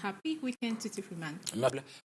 happy weekend to everyone.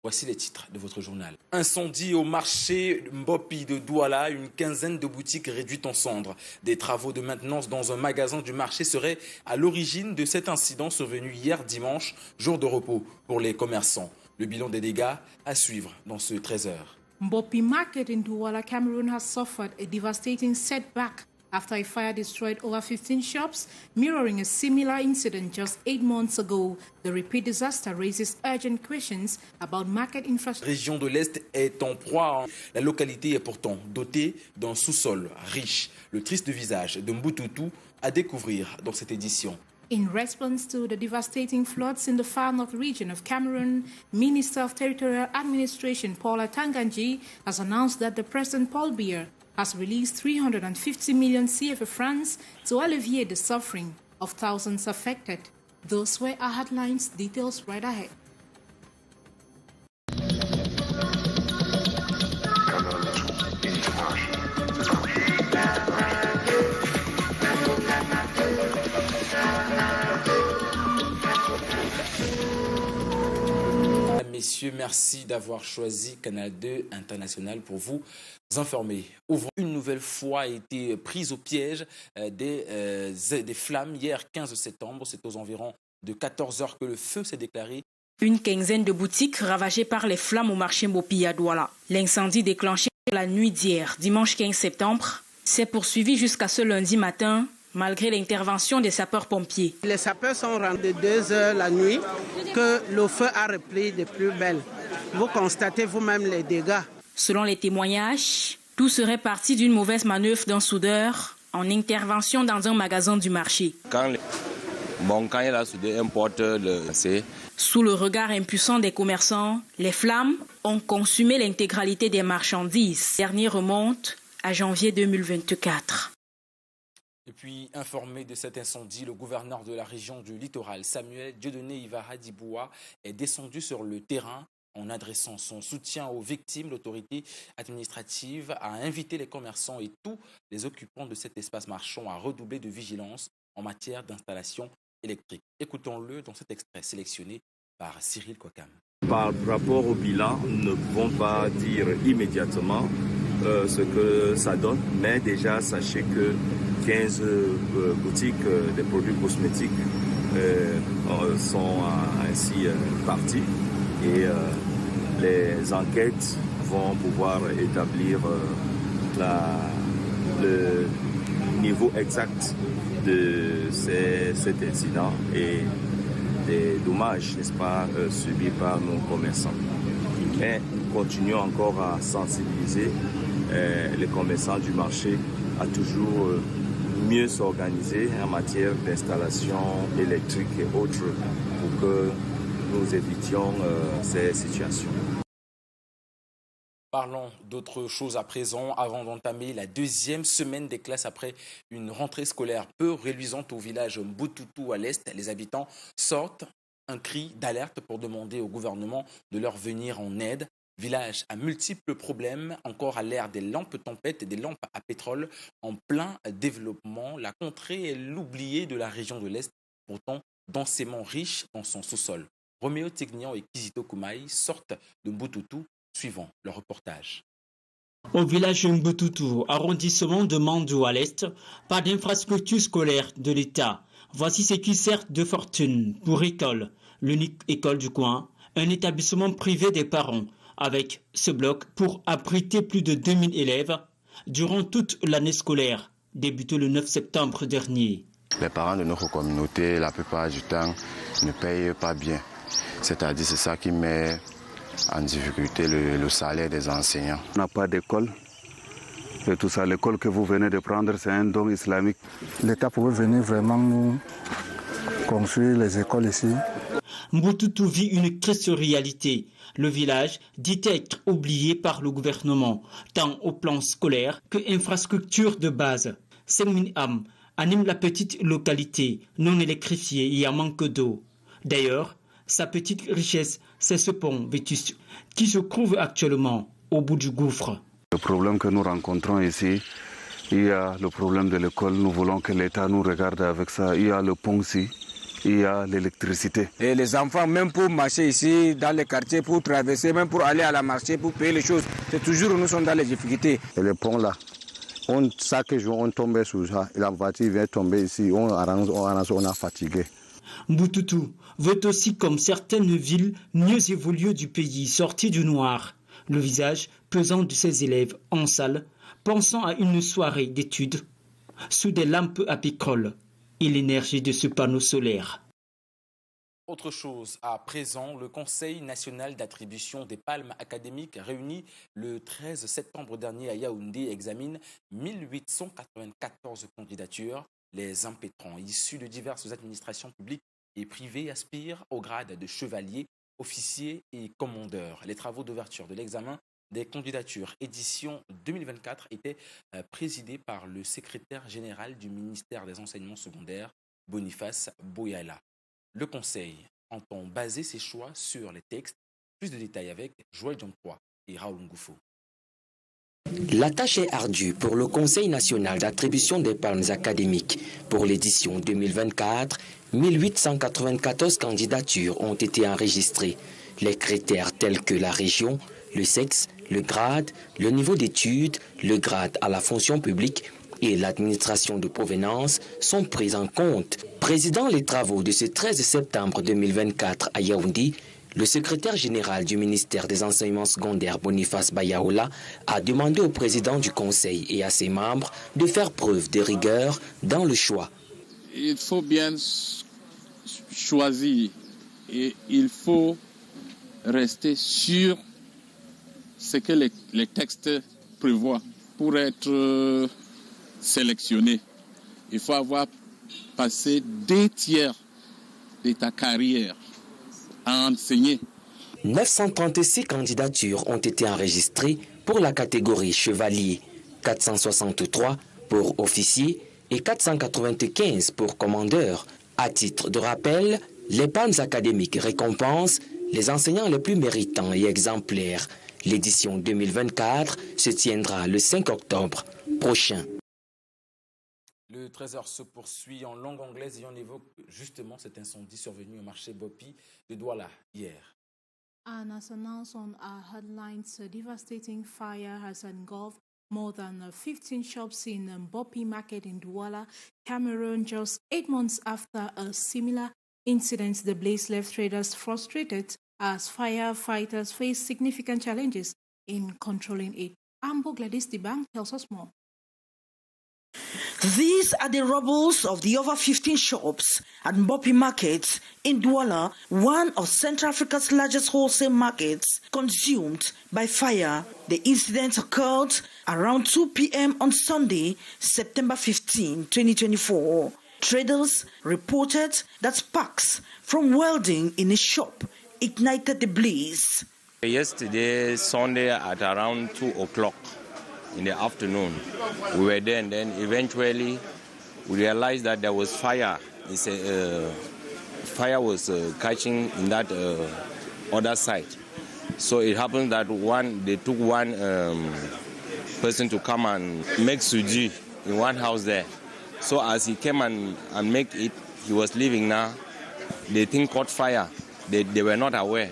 Voici les titres de votre journal. Incendie au marché Mbopi de Douala, une quinzaine de boutiques réduites en cendres. Des travaux de maintenance dans un magasin du marché seraient à l'origine de cet incident survenu hier dimanche, jour de repos pour les commerçants. Le bilan des dégâts à suivre dans ce 13h. Mbopi Market in Douala, Cameroon has suffered a devastating setback after a fire destroyed over 15 shops, mirroring a similar incident just 8 months ago. The repeat disaster raises urgent questions about market infrastructure. La région de l'Est est en proie. La localité est pourtant dotée d'un sous-sol riche. Le triste visage de Mbututu à découvrir dans cette édition. In response to the devastating floods in the far north region of Cameroon, Minister of Territorial Administration Paula Tanganji has announced that the President Paul Biya has released 350 million CFA francs to alleviate the suffering of thousands affected. Those were our headlines. Details right ahead. Messieurs, merci d'avoir choisi Canal 2 International pour vous informer. Une nouvelle fois a été prise au piège des flammes hier 15 septembre. C'est aux environs de 14h que le feu s'est déclaré. Une quinzaine de boutiques ravagées par les flammes au marché Mbopi à Douala. L'incendie déclenché la nuit d'hier, dimanche 15 septembre, s'est poursuivi jusqu'à ce lundi matin, malgré l'intervention des sapeurs-pompiers. Les sapeurs sont rentrés de 2h la nuit que le feu a repris de plus belle. Vous constatez vous-même les dégâts. Selon les témoignages, tout serait parti d'une mauvaise manœuvre d'un soudeur en intervention dans un magasin du marché. Quand il a soudé un porteur de C. Sous le regard impuissant des commerçants, les flammes ont consumé l'intégralité des marchandises. Dernier remonte à janvier 2024. Et puis, informé de cet incendie, le gouverneur de la région du littoral, Samuel Dieudonné Ivara Diboua, est descendu sur le terrain en adressant son soutien aux victimes. L'autorité administrative a invité les commerçants et tous les occupants de cet espace marchand à redoubler de vigilance en matière d'installation électrique. Écoutons-le dans cet extrait sélectionné par Cyril Kwakam. Par rapport au bilan, nous ne pouvons pas dire immédiatement ce que ça donne, mais déjà sachez que 15 boutiques de produits cosmétiques sont ainsi parties et les enquêtes vont pouvoir établir le niveau exact de cet incident et des dommages, n'est-ce pas, subis par nos commerçants. Mais nous continuons encore à sensibiliser les commerçants du marché à toujours mieux s'organiser en matière d'installation électrique et autres pour que nous évitions ces situations. Parlons d'autre chose à présent avant d'entamer la deuxième semaine des classes après une rentrée scolaire peu reluisante au village Mbututu à l'est. Les habitants sortent un cri d'alerte pour demander au gouvernement de leur venir en aide. Village à multiples problèmes, encore à l'ère des lampes tempêtes et des lampes à pétrole en plein développement. La contrée est l'oubliée de la région de l'Est, pourtant densément riche en son sous-sol. Roméo Tegnian et Kizito Koumaï sortent de Mbututu, suivant le reportage. Au village Mbututu, arrondissement de Mandou à l'Est, pas d'infrastructure scolaire de l'État. Voici ce qui sert de fortune pour école, l'unique école du coin, un établissement privé des parents, avec ce bloc pour abriter plus de 2000 élèves durant toute l'année scolaire, débutée le 9 septembre dernier. Les parents de notre communauté, la plupart du temps, ne payent pas bien. C'est-à-dire c'est ça qui met en difficulté le salaire des enseignants. On n'a pas d'école. Et tout ça, l'école que vous venez de prendre, c'est un don islamique. L'État pouvait venir vraiment nous construire les écoles ici. Mbututu vit une triste réalité. Le village dit être oublié par le gouvernement, tant au plan scolaire que infrastructure de base. 5000 âmes animent la petite localité, non électrifiée et à manque d'eau. D'ailleurs, sa petite richesse, c'est ce pont vétuste qui se trouve actuellement au bout du gouffre. Le problème que nous rencontrons ici, il y a le problème de l'école. Nous voulons que l'État nous regarde avec ça. Il y a le pont aussi il y a l'électricité. Et les enfants, même pour marcher ici dans les quartiers, pour traverser, même pour aller à la marché, pour payer les choses, c'est toujours nous sommes dans les difficultés. Et le pont là, chaque jour on tombait sur ça, la voiture vient tomber ici, on a fatigué. Boutoutou veut aussi, comme certaines villes, mieux évoluer du pays, sorti du noir. Le visage pesant de ses élèves en salle, pensant à une soirée d'études sous des lampes à pétrole et l'énergie de ce panneau solaire. Autre chose, à présent, le Conseil national d'attribution des palmes académiques réuni le 13 septembre dernier à Yaoundé examine 1894 candidatures. Les impétrants issus de diverses administrations publiques et privées aspirent au grade de chevalier, officier et commandeur. Les travaux d'ouverture de l'examen des candidatures édition 2024 étaient présidés par le secrétaire général du ministère des Enseignements secondaires, Boniface Boyala. Le Conseil entend baser ses choix sur les textes. Plus de détails avec Joël Diompois et Raoul Ngoufo. La tâche est ardue pour le Conseil national d'attribution des palmes académiques. Pour l'édition 2024, 1894 candidatures ont été enregistrées. Les critères tels que la région, le sexe, le grade, le niveau d'études, le grade à la fonction publique et l'administration de provenance sont pris en compte. Présidant les travaux de ce 13 septembre 2024 à Yaoundé, le secrétaire général du ministère des Enseignements secondaires, Boniface Bayaola, a demandé au président du Conseil et à ses membres de faire preuve de rigueur dans le choix. Il faut bien choisir et il faut rester sur ce que les textes prévoient pour être sélectionné. Il faut avoir passé 2 tiers de ta carrière à enseigner. 936 candidatures ont été enregistrées pour la catégorie chevalier, 463 pour officier et 495 pour commandeur. À titre de rappel, les palmes académiques récompensent les enseignants les plus méritants et exemplaires. L'édition 2024 se tiendra le 5 octobre prochain. Le 13h se poursuit en langue anglaise et on évoque justement cet incendie survenu au marché Bopi de Douala hier. And as announced on our headlines, a devastating fire has engulfed more than 15 shops in Bopi Market in Douala, Cameroon, just 8 months after a similar incident. The blaze left traders frustrated as firefighters face significant challenges in controlling it. Ambo Gladys Dibang tells us more. These are the rubbles of the over 15 shops at Bopi Market in Douala, one of Central Africa's largest wholesale markets, consumed by fire. The incident occurred around 2 p.m. on Sunday, September 15, 2024. Traders reported that sparks from welding in a shop ignited the blaze. Yesterday, Sunday, at around 2 o'clock in the afternoon, we were there, and then eventually we realized that there was fire. Fire was catching in that other side. So it happened that they took one person to come and make suji in one house there. So as he came and make it, he was leaving now. The thing caught fire. They were not aware.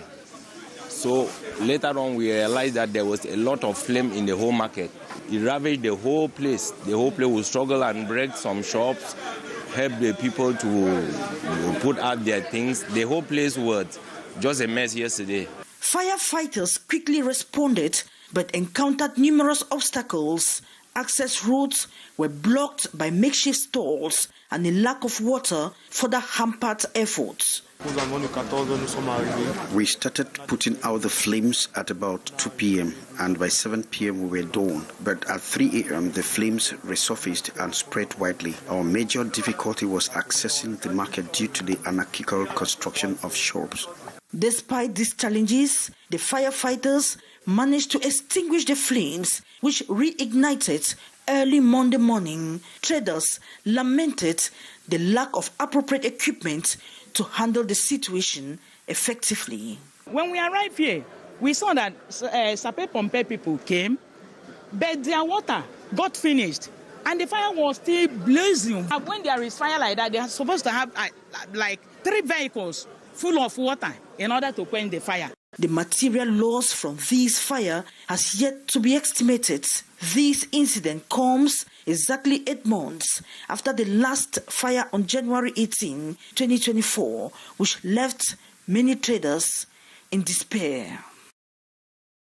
So later on we realized that there was a lot of flame in the whole market. It ravaged the whole place. The whole place would struggle and break some shops, help the people to put out their things. The whole place was just a mess yesterday. Firefighters quickly responded but encountered numerous obstacles. Access routes were blocked by makeshift stalls and a lack of water further hampered efforts. We started putting out the flames at about 2 p.m. and by 7 p.m. we were done. But at 3 a.m. the flames resurfaced and spread widely. Our major difficulty was accessing the market due to the anarchical construction of shops. Despite these challenges, the firefighters managed to extinguish the flames, which reignited early Monday morning. Traders lamented the lack of appropriate equipment to handle the situation effectively. When we arrived here, we saw that Sape Pompe people came, but their water got finished. And the fire was still blazing. When there is fire like that, they are supposed to have like 3 vehicles full of water in order to quench the fire. The material loss from this fire has yet to be estimated. This incident comes exactly 8 months after the last fire on January 18, 2024, which left many traders in despair.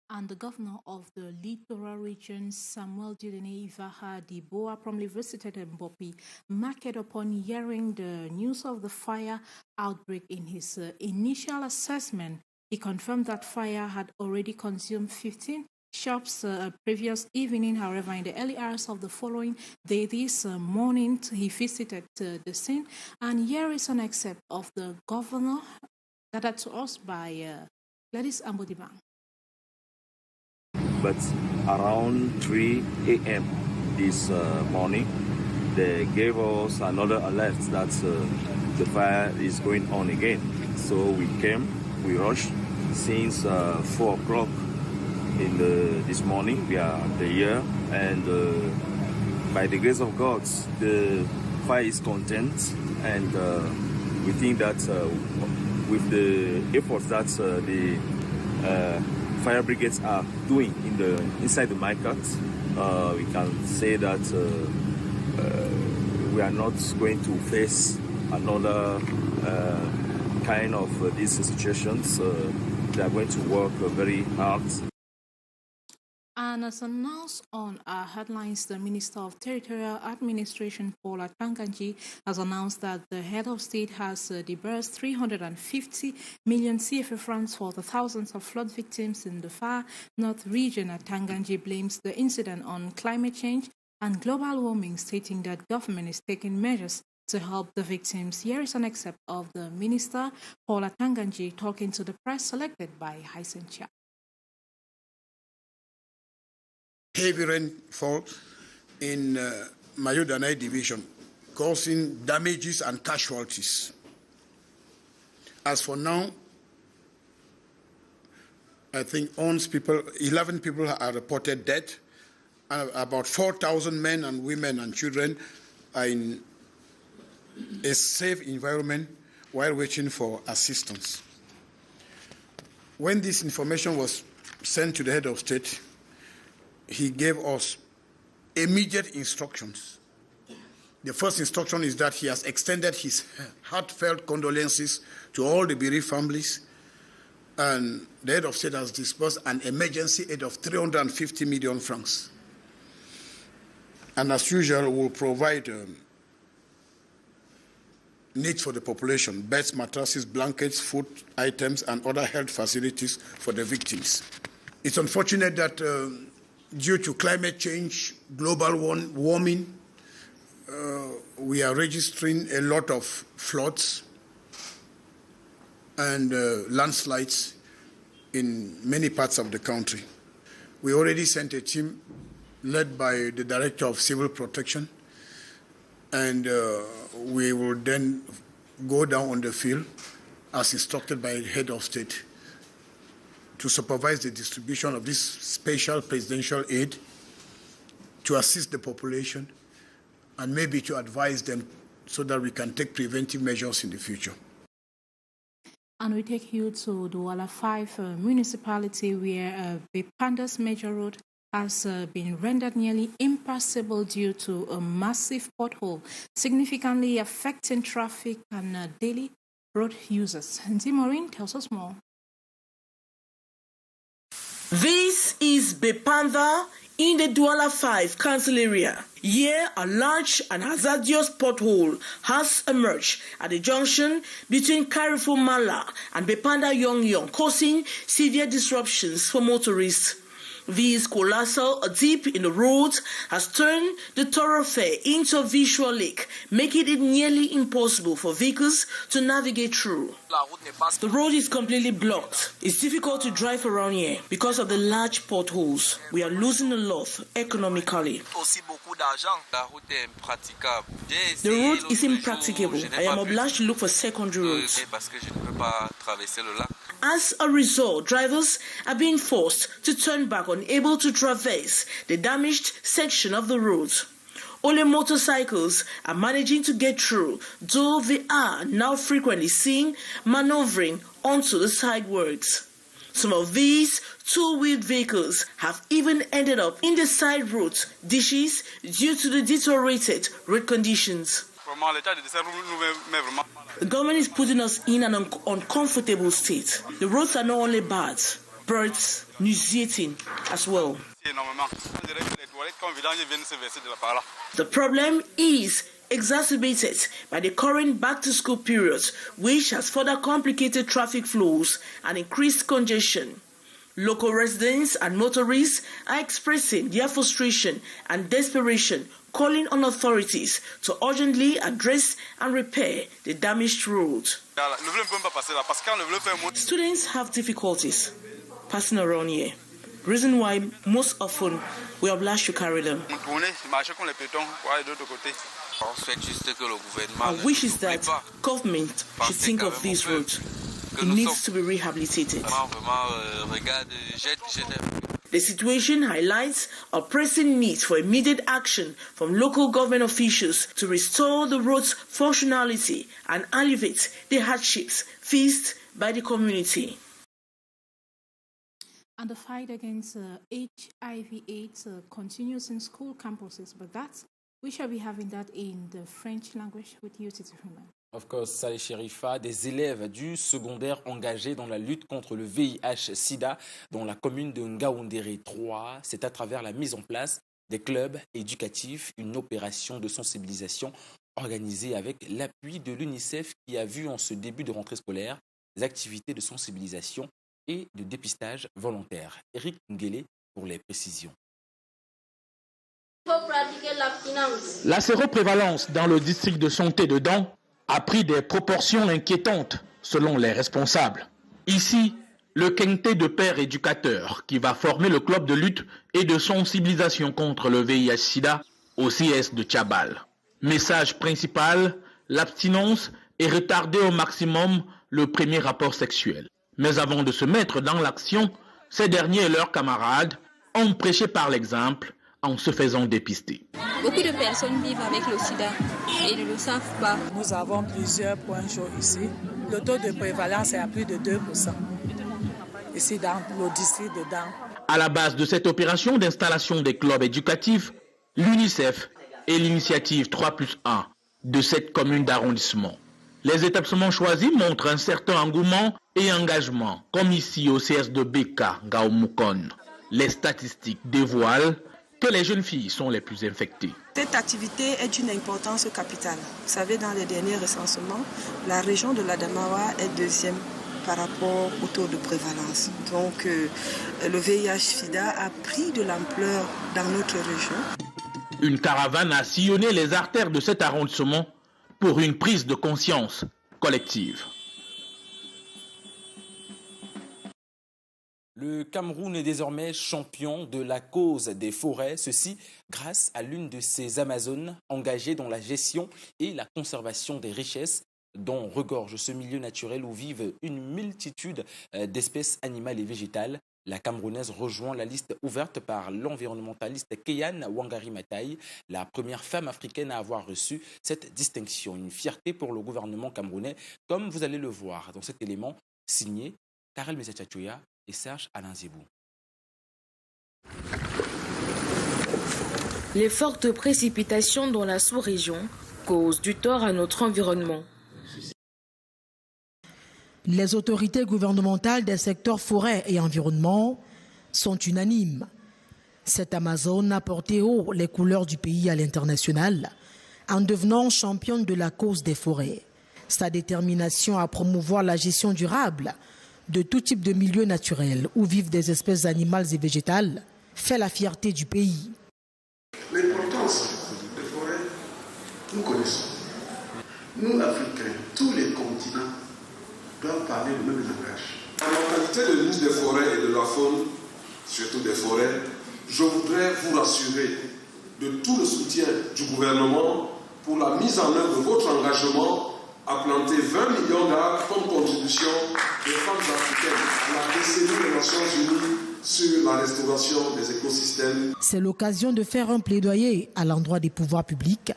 And the governor of the Littoral region, Samuel Dieudonné Ivaha Diboa, promptly visited Mbopi market upon hearing the news of the fire outbreak. In his initial assessment, he confirmed that fire had already consumed 15 shops previous evening. However, in the early hours of the following day, this morning, he visited the scene. And here is an excerpt of the governor gathered to us by Gladys Ambodibang. But around 3 a.m. this morning, they gave us another alert that the fire is going on again. So we came, we rushed since 4 o'clock in this morning. We are here, and by the grace of God, the fire is contained, and we think that with the efforts that the fire brigades are doing inside the market, we can say that we are not going to face another kind of these situations. They are going to work very hard. And as announced on our headlines, the Minister of Territorial Administration, Paul Atanganji, has announced that the head of state has disbursed 350 million CFA francs for the thousands of flood victims in the far north region. Atanganji blames the incident on climate change and global warming, stating that government is taking measures to help the victims. Here is an excerpt of the Minister, Paul Atanganji, talking to the press, selected by Hysen Chia. Heavy rainfall in Mayo-Danai division, causing damages and casualties. As for now, I think 11 people are reported dead, and about 4,000 men and women and children are in a safe environment while waiting for assistance. When this information was sent to the head of state, he gave us immediate instructions. The first instruction is that he has extended his heartfelt condolences to all the bereaved families, and the head of state has disbursed an emergency aid of 350 million francs. And as usual, we'll provide needs for the population: beds, mattresses, blankets, food items, and other health facilities for the victims. It's unfortunate that due to climate change, global warming, we are registering a lot of floods and landslides in many parts of the country. We already sent a team led by the Director of Civil Protection, and we will then go down on the field as instructed by the head of state to supervise the distribution of this special presidential aid, to assist the population, and maybe to advise them so that we can take preventive measures in the future. And we take you to Douala 5 municipality, where Bepanda's major road has been rendered nearly impassable due to a massive pothole, significantly affecting traffic and daily road users. And Maureen tells us more. This is Bepanda in the Douala 5 council area. Here, a large and hazardous pothole has emerged at the junction between Carrefour Mala and Bepanda Yong, causing severe disruptions for motorists. This colossal dip in the road has turned the thoroughfare into a visual lake, making it nearly impossible for vehicles to navigate through. The road is completely blocked. It's difficult to drive around here because of the large potholes. We are losing a lot economically. The road is impracticable. I am obliged to look for secondary roads. As a result, drivers are being forced to turn back, unable to traverse the damaged section of the road. Only motorcycles are managing to get through, though they are now frequently seen maneuvering onto the sideworks. Some of these two-wheeled vehicles have even ended up in the side road ditches due to the deteriorated road conditions. The government is putting us in an uncomfortable state. The roads are not only bad, but nauseating as well. The problem is exacerbated by the current back-to-school period, which has further complicated traffic flows and increased congestion. Local residents and motorists are expressing their frustration and desperation, calling on authorities to urgently address and repair the damaged road. Students have difficulties passing around here. Reason why most often we are obliged to carry them. Our wish is that government should think of this road. It needs to be rehabilitated. The situation highlights a pressing need for immediate action from local government officials to restore the road's functionality and alleviate the hardships faced by the community. And the fight against HIV/AIDS continues in school campuses, but we shall be having that in the French language with you, Titi Fuma. Of course, Saleh Sherifa, des élèves du secondaire engagés dans la lutte contre le VIH/SIDA dans la commune de Ngaoundéré 3. C'est à travers la mise en place des clubs éducatifs, une opération de sensibilisation organisée avec l'appui de l'UNICEF qui a vu en ce début de rentrée scolaire des activités de sensibilisation et de dépistage volontaire. Eric Ngele pour les précisions. La séroprévalence dans le district de santé de Dan a pris des proportions inquiétantes selon les responsables. Ici, le quintet de pères éducateurs qui va former le club de lutte et de sensibilisation contre le VIH/SIDA au CS de Tchabal. Message principal, l'abstinence et retarder au maximum le premier rapport sexuel. Mais avant de se mettre dans l'action, ces derniers et leurs camarades ont prêché par l'exemple en se faisant dépister. Beaucoup de personnes vivent avec le sida et ne le savent pas. Nous avons plusieurs points chauds ici. Le taux de prévalence est à plus de 2%. Ici dans le district de Dan. À la base de cette opération d'installation des clubs éducatifs, l'UNICEF et l'initiative 3+1 de cette commune d'arrondissement. Les établissements choisis montrent un certain engouement et engagement, comme ici au CS de Beka, Gaoumukon. Les statistiques dévoilent que les jeunes filles sont les plus infectées. Cette activité est d'une importance capitale. Vous savez, dans les derniers recensements, la région de l'Adamawa est deuxième par rapport au taux de prévalence. Donc, le VIH/SIDA a pris de l'ampleur dans notre région. Une caravane a sillonné les artères de cet arrondissement pour une prise de conscience collective. Le Cameroun est désormais champion de la cause des forêts, ceci grâce à l'une de ses Amazones engagées dans la gestion et la conservation des richesses dont regorge ce milieu naturel où vivent une multitude d'espèces animales et végétales. La Camerounaise rejoint la liste ouverte par l'environnementaliste Keyan Wangari Maathai, la première femme africaine à avoir reçu cette distinction. Une fierté pour le gouvernement camerounais, comme vous allez le voir dans cet élément signé Karel Mesachachoya et Serge Alain Zébou. Les fortes précipitations dans la sous-région causent du tort à notre environnement. Les autorités gouvernementales des secteurs forêt et environnement sont unanimes. Cette Amazone a porté haut les couleurs du pays à l'international en devenant championne de la cause des forêts. Sa détermination à promouvoir la gestion durable de tout type de milieux naturels où vivent des espèces animales et végétales fait la fierté du pays. L'importance des forêts, nous connaissons. Nous, Africains, tous les continents doivent parler le même langage. En qualité de ministre des forêts et de la faune, surtout des forêts, je voudrais vous rassurer de tout le soutien du gouvernement pour la mise en œuvre de votre engagement à planter 20 millions d'arbres comme contribution des femmes africaines à la décennie des Nations Unies sur la restauration des écosystèmes. C'est l'occasion de faire un plaidoyer à l'endroit des pouvoirs publics,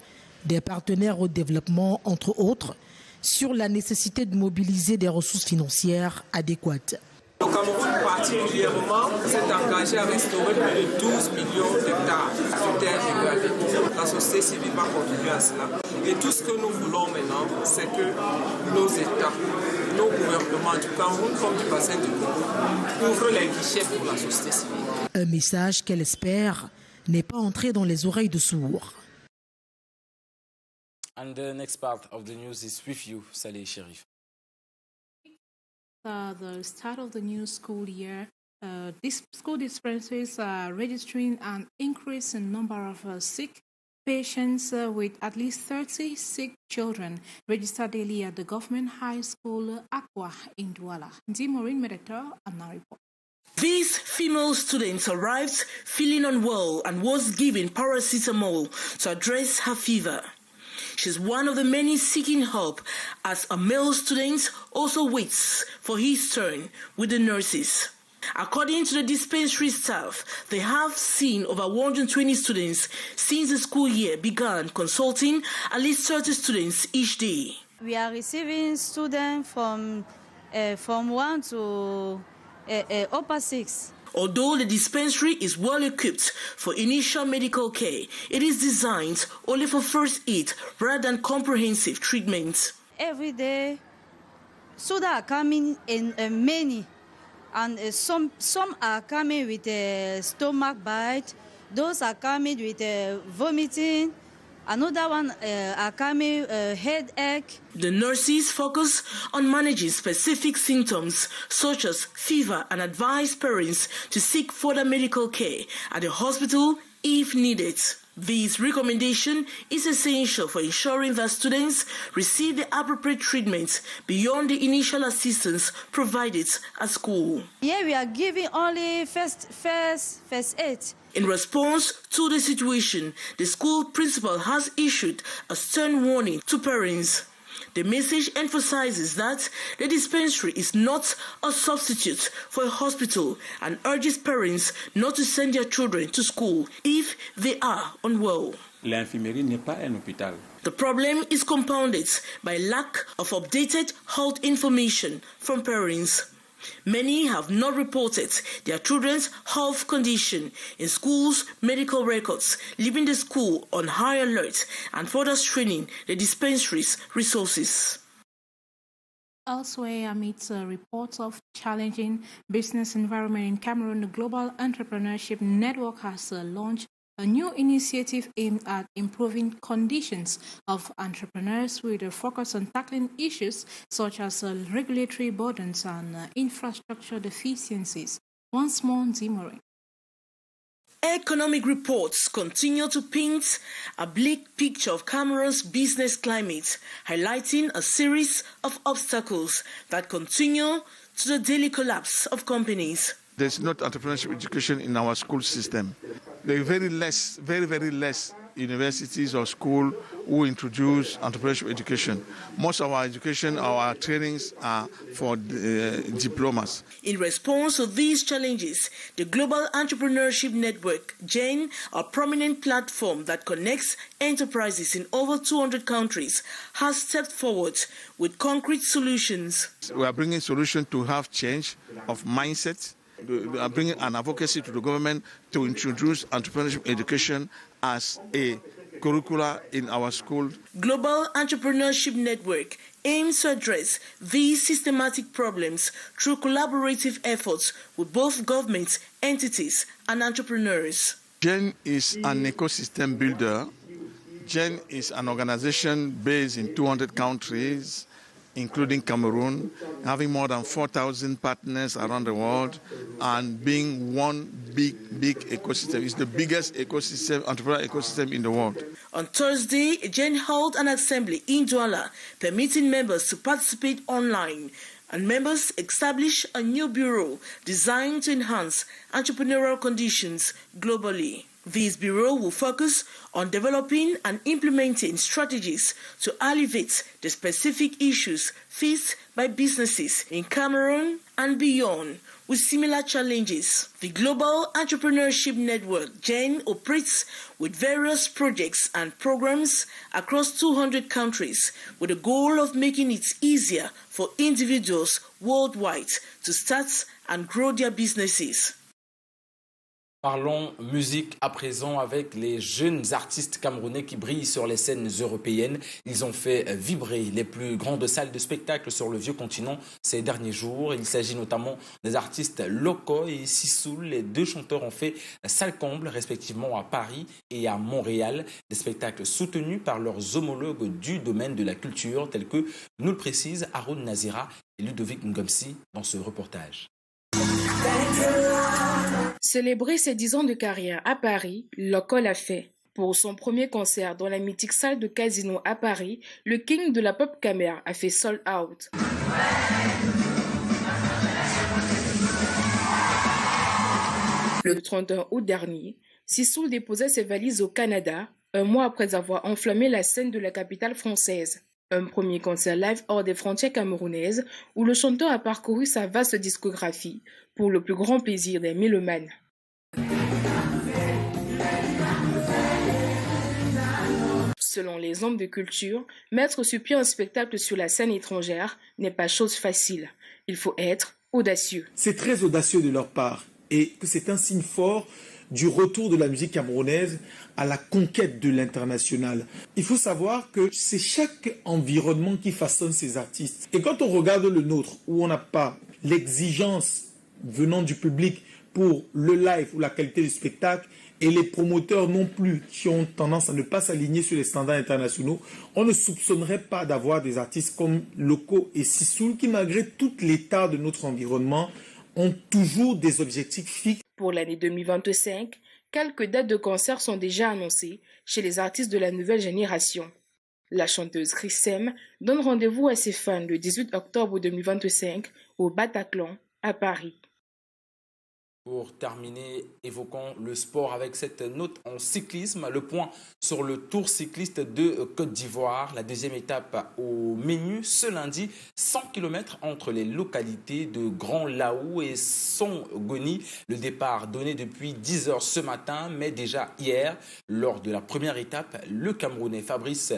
des partenaires au développement, entre autres, sur la nécessité de mobiliser des ressources financières adéquates. Le Cameroun particulièrement s'est engagé à restaurer plus de 12 millions d'hectares de terres dégradées. La société civile va contribuer à cela. Et tout ce que nous voulons maintenant, c'est que nos États, nos gouvernements du Cameroun comme du bassin du Congo ouvrent les guichets pour la société civile. Un message qu'elle espère n'est pas entré dans les oreilles de sourds. And the next part of the news is with you, Saleh Sherif. The start of the new school year, these school dispensaries are registering an increase in number of sick patients with at least 30 sick children registered daily at the government high school Aqua in Douala. Maureen Medetor, and now report. These female students arrived feeling unwell and was given paracetamol to address her fever. She's one of the many seeking help as a male student also waits for his turn with the nurses. According to the dispensary staff, they have seen over 120 students since the school year began, consulting at least 30 students each day. We are receiving students from 1 to upper 6. Although the dispensary is well equipped for initial medical care, it is designed only for first aid rather than comprehensive treatment. Every day, students are coming in many, and some are coming with a stomach bite, those are coming with vomiting, another one are coming headache. The nurses focus on managing specific symptoms such as fever and advise parents to seek further medical care at the hospital if needed. This recommendation is essential for ensuring that students receive the appropriate treatment beyond the initial assistance provided at school. Here we are giving only first aid. In response to the situation, the school principal has issued a stern warning to parents. The message emphasizes that the dispensary is not a substitute for a hospital and urges parents not to send their children to school if they are unwell. L'infirmerie n'est pas un hôpital. The problem is compounded by lack of updated health information from parents. Many have not reported their children's health condition in schools' medical records, leaving the school on high alert and further straining the dispensary's resources. Elsewhere, amidst reports of challenging business environment in Cameroon, the Global Entrepreneurship Network has launched a new initiative aimed at improving conditions of entrepreneurs with a focus on tackling issues such as regulatory burdens and infrastructure deficiencies. Once more, Zimori. Economic reports continue to paint a bleak picture of Cameroon's business climate, highlighting a series of obstacles that continue to the daily collapse of companies. There's not entrepreneurship education in our school system. There are very less universities or schools who introduce entrepreneurship education. Most of our education, our trainings are for diplomas. In response to these challenges, the Global Entrepreneurship Network, GEN, a prominent platform that connects enterprises in over 200 countries, has stepped forward with concrete solutions. We are bringing solutions to have change of mindset. We are bringing an advocacy to the government to introduce entrepreneurship education as a curricula in our schools. Global Entrepreneurship Network aims to address these systematic problems through collaborative efforts with both government entities and entrepreneurs. GEN is an ecosystem builder. GEN is an organization based in 200 countries, including Cameroon, having more than 4,000 partners around the world, and being one big ecosystem. It's the biggest ecosystem, entrepreneurial ecosystem in the world. On Thursday, GEN held an assembly in Douala, permitting members to participate online, and members established a new bureau designed to enhance entrepreneurial conditions globally. This bureau will focus on developing and implementing strategies to alleviate the specific issues faced by businesses in Cameroon and beyond with similar challenges. The Global Entrepreneurship Network, GEN, operates with various projects and programs across 200 countries with the goal of making it easier for individuals worldwide to start and grow their businesses. Parlons musique à présent avec les jeunes artistes camerounais qui brillent sur les scènes européennes. Ils ont fait vibrer les plus grandes salles de spectacle sur le vieux continent ces derniers jours. Il s'agit notamment des artistes Loco et Sissoul. Les deux chanteurs ont fait salle comble respectivement à Paris et à Montréal. Des spectacles soutenus par leurs homologues du domaine de la culture tels que nous le précisent Haroun Nazira et Ludovic Ngomsi dans ce reportage. Célébrer ses 10 ans de carrière à Paris, Loco l'a fait. Pour son premier concert dans la mythique salle de Casino à Paris, le king de la pop camère a fait sold out. Le 31 août dernier, Sissoul déposait ses valises au Canada, un mois après avoir enflammé la scène de la capitale française. Un premier concert live hors des frontières camerounaises où le chanteur a parcouru sa vaste discographie pour le plus grand plaisir des mélomanes. Selon les hommes de culture, mettre sur pied un spectacle sur la scène étrangère n'est pas chose facile. Il faut être audacieux. C'est très audacieux de leur part et que c'est un signe fort du retour de la musique camerounaise à la conquête de l'international. Il faut savoir que c'est chaque environnement qui façonne ces artistes. Et quand on regarde le nôtre, où on n'a pas l'exigence venant du public pour le live ou la qualité du spectacle, et les promoteurs non plus, qui ont tendance à ne pas s'aligner sur les standards internationaux, on ne soupçonnerait pas d'avoir des artistes comme Loco et Sissoul qui, malgré tout l'état de notre environnement, ont toujours des objectifs fixes. Pour l'année 2025, quelques dates de concert sont déjà annoncées chez les artistes de la nouvelle génération. La chanteuse Cliquez donne rendez-vous à ses fans le 18 octobre 2025 au Bataclan, à Paris. Pour terminer, évoquons le sport avec cette note en cyclisme. Le point sur le Tour cycliste de Côte d'Ivoire. La deuxième étape au menu ce lundi. 100 km entre les localités de Grand Laou et Songoni. Le départ donné depuis 10h ce matin, mais déjà hier, lors de la première étape, le Camerounais Fabrice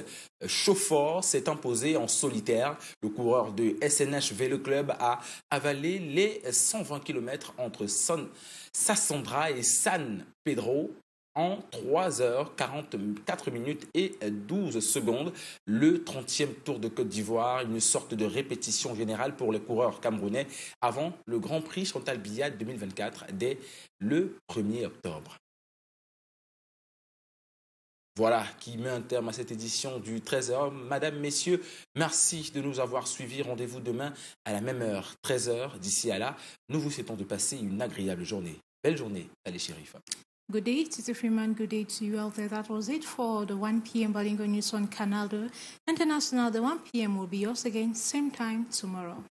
Chauffeur s'est imposé en solitaire. Le coureur de SNH Vélo Club a avalé les 120 km entre Sassandra et San Pedro en 3h44 minutes et 12 secondes. Le 30e Tour de Côte d'Ivoire, une sorte de répétition générale pour les coureurs camerounais avant le Grand Prix Chantal Biad 2024 dès le 1er octobre. Voilà qui met un terme à cette édition du 13h. Madame, messieurs, merci de nous avoir suivis. Rendez-vous demain à la même heure, 13h. D'ici à là, nous vous souhaitons de passer une agréable journée. Belle journée, allez shérif. Good day, Titi Freeman. Good day to you out there. That was it for the 1 p.m. Bilingual News on Canal. International, the 1 p.m. will be yours again, same time tomorrow.